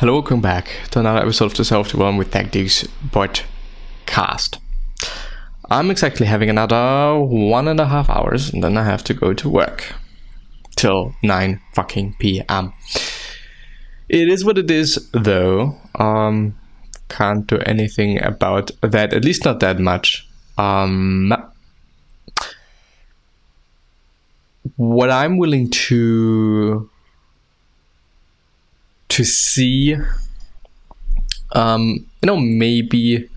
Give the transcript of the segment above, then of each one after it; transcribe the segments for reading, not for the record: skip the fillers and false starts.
Hello, welcome back to another episode of the Self-Development with Tactics podcast. I'm exactly having another 1.5 hours and then I have to go to work till 9 fucking p.m. It is what it is though. Can't do anything about that, at least not that much. What I'm willing to see, maybe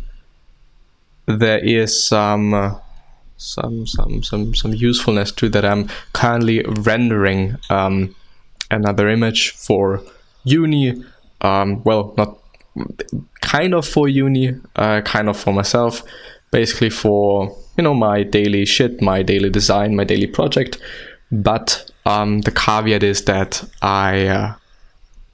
there is some usefulness to that. I'm currently rendering another image for uni. Well, not kind of for uni, kind of for myself, basically for my daily shit, my daily design, my daily project. But the caveat is that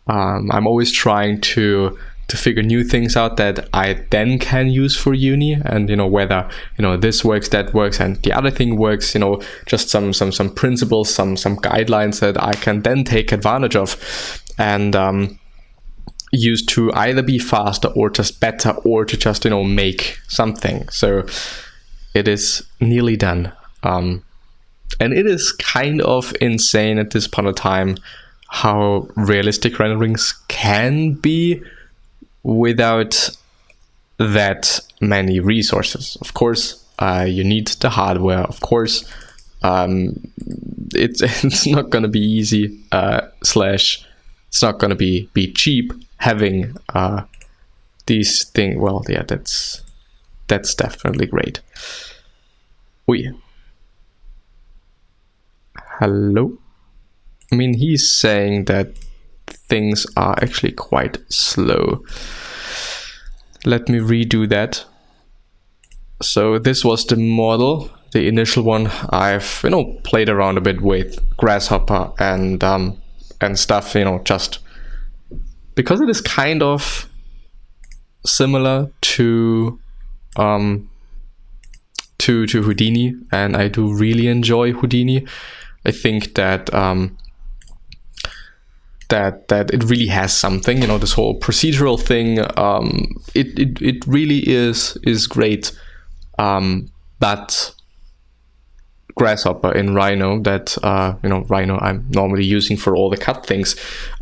I'm always trying to figure new things out that I then can use for uni, and whether this works, that works, and the other thing works. Just some principles, some guidelines that I can then take advantage of and use to either be faster or just better, or to just make something. So it is nearly done, and it is kind of insane at this point of time how realistic renderings can be without that many resources. Of course, you need the hardware. Of course, it's not going to be easy. It's not going to be cheap having these things. Well, yeah, that's definitely great. Hello. I mean, he's saying that things are actually quite slow. Let me redo that. So this was the model, the initial one. I've played around a bit with Grasshopper and stuff, just because it is kind of similar to Houdini, and I do really enjoy Houdini. I think that that it really has something, this whole procedural thing. It really is great. But Grasshopper in Rhino, that Rhino I'm normally using for all the cut things,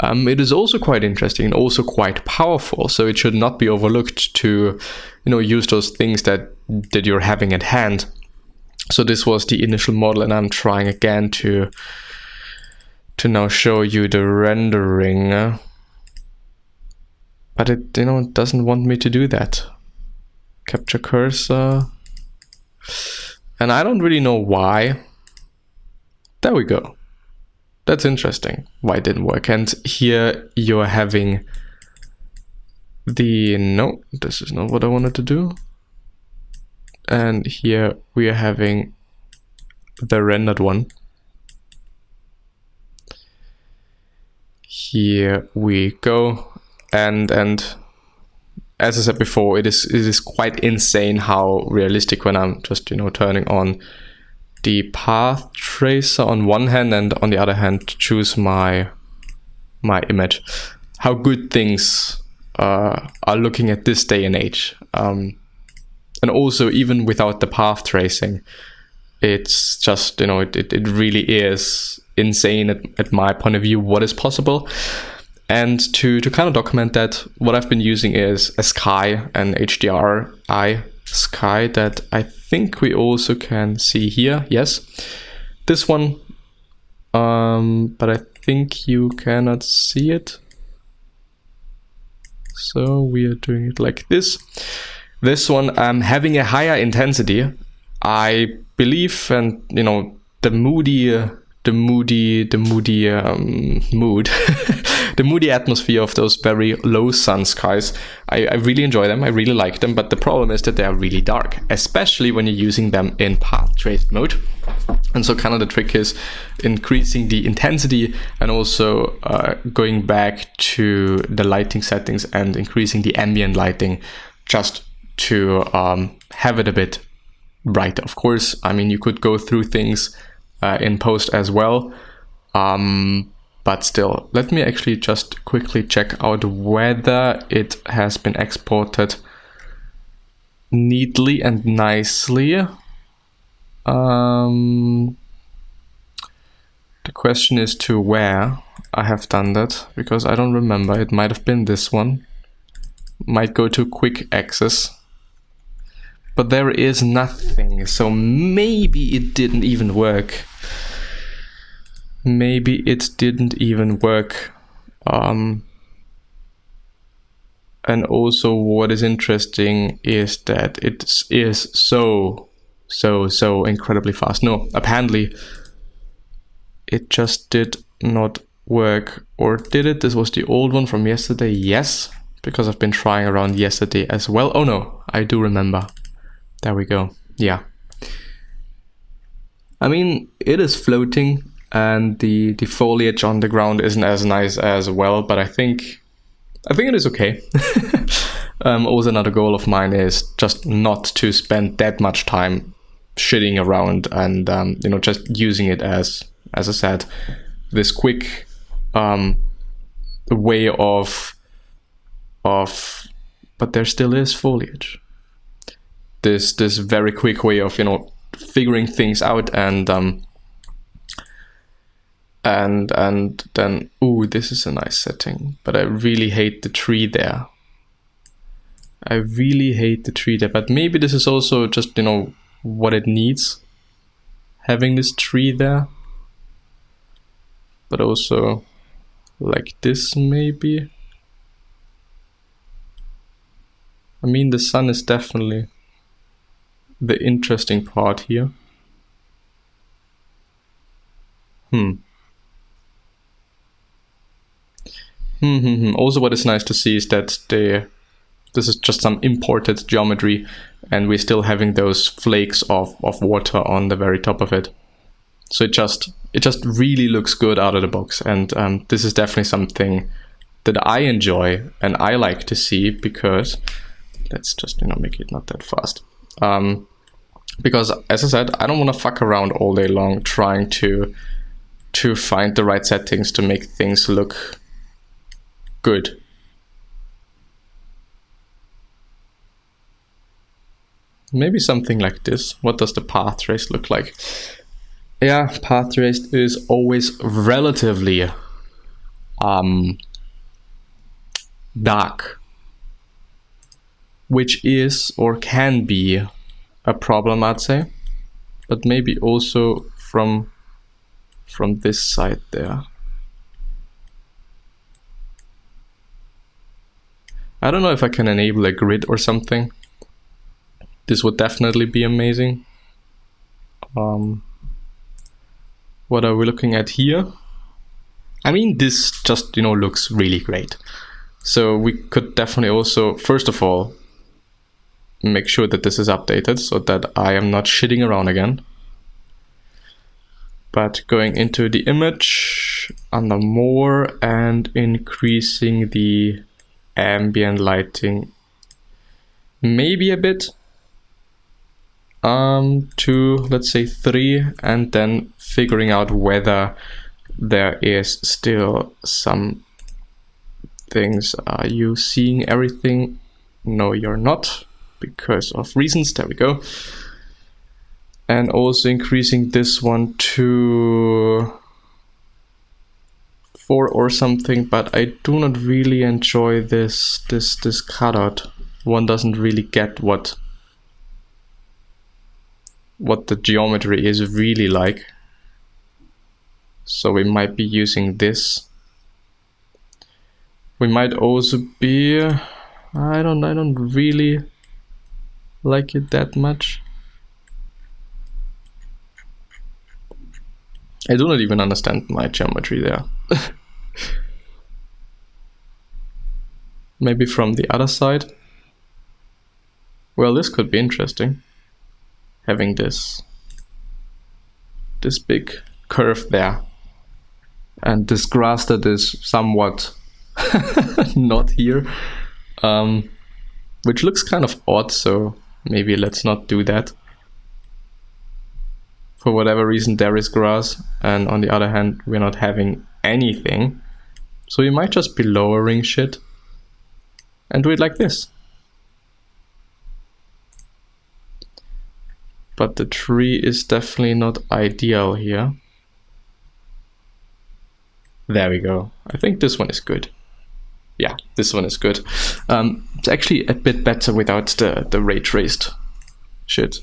it is also quite interesting and also quite powerful. So it should not be overlooked to use those things that you're having at hand. So this was the initial model, and I'm trying again to now show you the rendering, but it doesn't want me to do that. Capture cursor, and I don't really know why. There we go. That's interesting why it didn't work. And here you're having no, this is not what I wanted to do. And here we are having the rendered one. Here we go, and as I said before, it is quite insane how realistic when I'm just turning on the path tracer on one hand and on the other hand choose my image, how good things are looking at this day and age. And also, even without the path tracing, it's just it really is insane at my point of view what is possible. And to kind of document that, what I've been using is a sky, an HDRI sky that I think we also can see here. Yes, this one, but I think you cannot see it, so we are doing it like this. This one I'm having a higher intensity, I believe, and the moody mood the moody atmosphere of those very low sun skies. I really enjoy them, I really like them, but the problem is that they are really dark, especially when you're using them in path traced mode. And so kind of the trick is increasing the intensity and also going back to the lighting settings and increasing the ambient lighting just to have it a bit brighter. Of course, I mean, you could go through things in post as well, But still, let me actually just quickly check out whether it has been exported neatly and nicely. The question is to where I have done that, because I don't remember. It might have been this one. Might go to quick access. But there is nothing, so maybe it didn't even work. Maybe it didn't even work. And also what is interesting is that it is so incredibly fast. No, apparently it just did not work. Or did it? This was the old one from yesterday. Yes, because I've been trying around yesterday as well. Oh no, I do remember. There we go. Yeah. I mean, it is floating and the foliage on the ground isn't as nice as well, but I think it is okay. Also another goal of mine is just not to spend that much time shitting around and you know, just using it as I said, this quick way of but there still is foliage. This very quick way of, you know, figuring things out and then, ooh, this is a nice setting, but I really hate the tree there. I really hate the tree there, but maybe this is also just, you know, what it needs, having this tree there. But also like this maybe. I mean, the sun is definitely the interesting part here. Also, what is nice to see is that this is just some imported geometry, and we're still having those flakes of water on the very top of it. So it just really looks good out of the box, and this is definitely something that I enjoy and I like to see, because let's just, you know, make it not that fast. Because as I said, I don't want to fuck around all day long trying to find the right settings to make things look good. Maybe something like this. What does the path trace look like? Yeah, path trace is always relatively dark, which is or can be a problem, I'd say, but maybe also from this side there. I don't know if I can enable a grid or something. This would definitely be amazing. What are we looking at here? I mean, this just, you know, looks really great. So we could definitely also, first of all, make sure that this is updated so that I am not shitting around again. But going into the image, under more, and increasing the ambient lighting maybe a bit to, let's say, 3, and then figuring out whether there is still some things. Are you seeing everything? No, you're not, because of reasons. There we go. And also increasing this one to 4 or something, but I do not really enjoy this cutout. One doesn't really get what the geometry is really like. So we might be using this. We might also be, I don't really like it that much. I do not even understand my geometry there. Maybe from the other side. Well, this could be interesting. Having this big curve there. And this grass that is somewhat not here. Which looks kind of odd, so maybe let's not do that. For whatever reason there is grass, and on the other hand we're not having anything. So we might just be lowering shit and do it like this. But the tree is definitely not ideal here. There we go. I think this one is good. Yeah, this one is good. It's actually a bit better without the ray traced shit.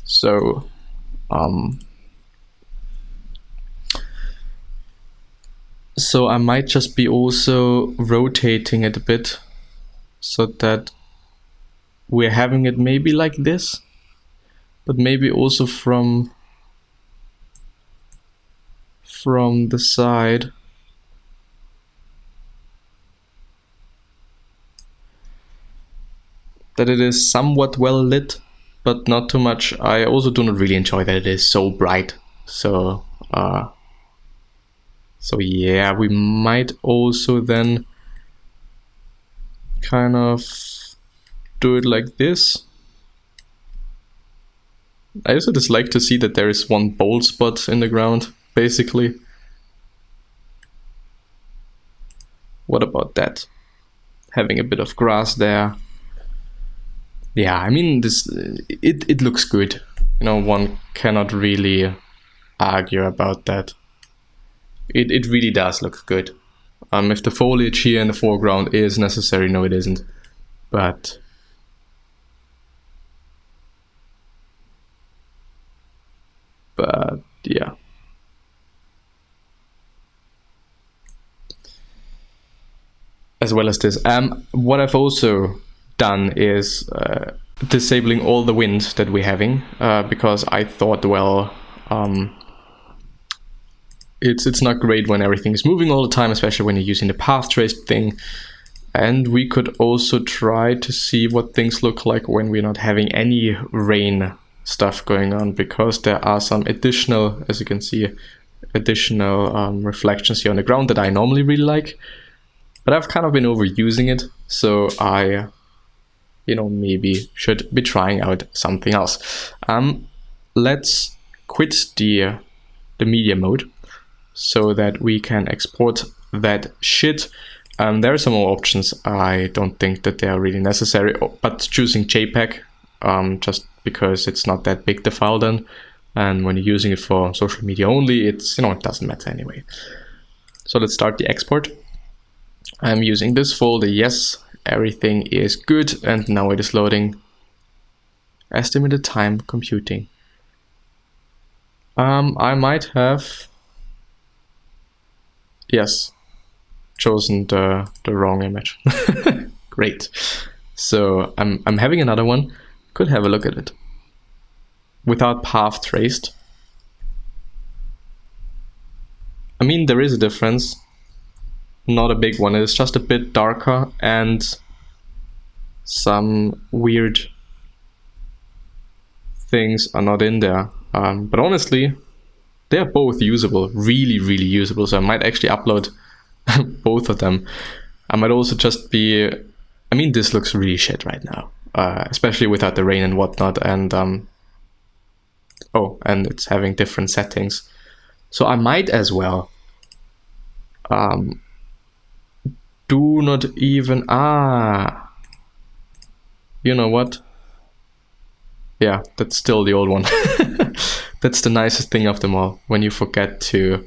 So, so I might just be also rotating it a bit so that we're having it maybe like this, but maybe also from the side. That it is somewhat well lit, but not too much. I also do not really enjoy that it is so bright. So, so yeah, we might also then kind of do it like this. I also just like to see that there is one bold spot in the ground, basically. What about that? Having a bit of grass there. Yeah, I mean, this it looks good. You know, one cannot really argue about that. It really does look good. If the foliage here in the foreground is necessary, no, it isn't. But yeah. As well as this. What I've also done is disabling all the wind that we're having, because I thought, well, it's not great when everything is moving all the time, especially when you're using the path traced thing. And we could also try to see what things look like when we're not having any rain stuff going on, because there are some additional, as you can see, additional reflections here on the ground that I normally really like. But I've kind of been overusing it, so I, you know, maybe should be trying out something else. Let's quit the media mode so that we can export that shit. There are some more options. I don't think that they are really necessary, but choosing JPEG, just because it's not that big the file then, and when you're using it for social media only, it's, you know, it doesn't matter anyway. So let's start the export. I'm using this folder. Yes, everything is good, and now it is loading. Estimated time computing. I might have, yes, chosen the wrong image. Great. So I'm having another one. Could have a look at it without path traced. I mean, there is a difference. Not a big one. It's just a bit darker and some weird things are not in there. But honestly, they're both usable, really, really usable. So I might actually upload both of them. I might also just be, I mean, this looks really shit right now, especially without the rain and whatnot. And oh, and it's having different settings. So I might as well do not even, you know what? Yeah, that's still the old one. That's the nicest thing of them all, when you forget to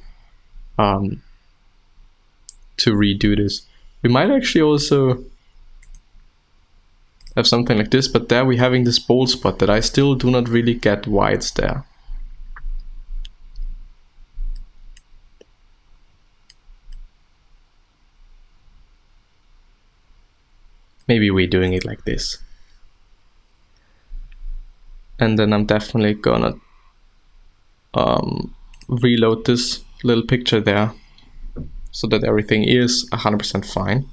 redo this. We might actually also have something like this, but there we're having this bold spot that I still do not really get why it's there. Maybe we're doing it like this. And then I'm definitely gonna reload this little picture there so that everything is 100% fine.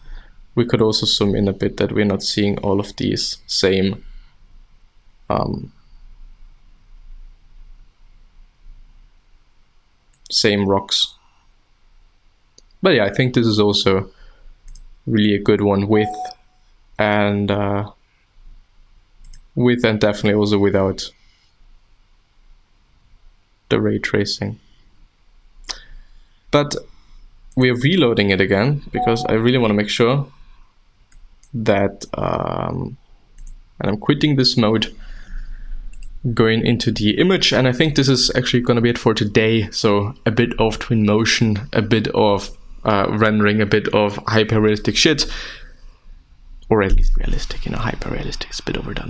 We could also zoom in a bit that we're not seeing all of these same rocks. But yeah, I think this is also really a good one with and definitely also without the ray tracing. But we're reloading it again because I really want to make sure that, and I'm quitting this mode, going into the image, and I think this is actually going to be it for today. So a bit of Twinmotion, a bit of rendering, a bit of hyper-realistic shit, or at least realistic, you know, hyper-realistic is a bit overdone.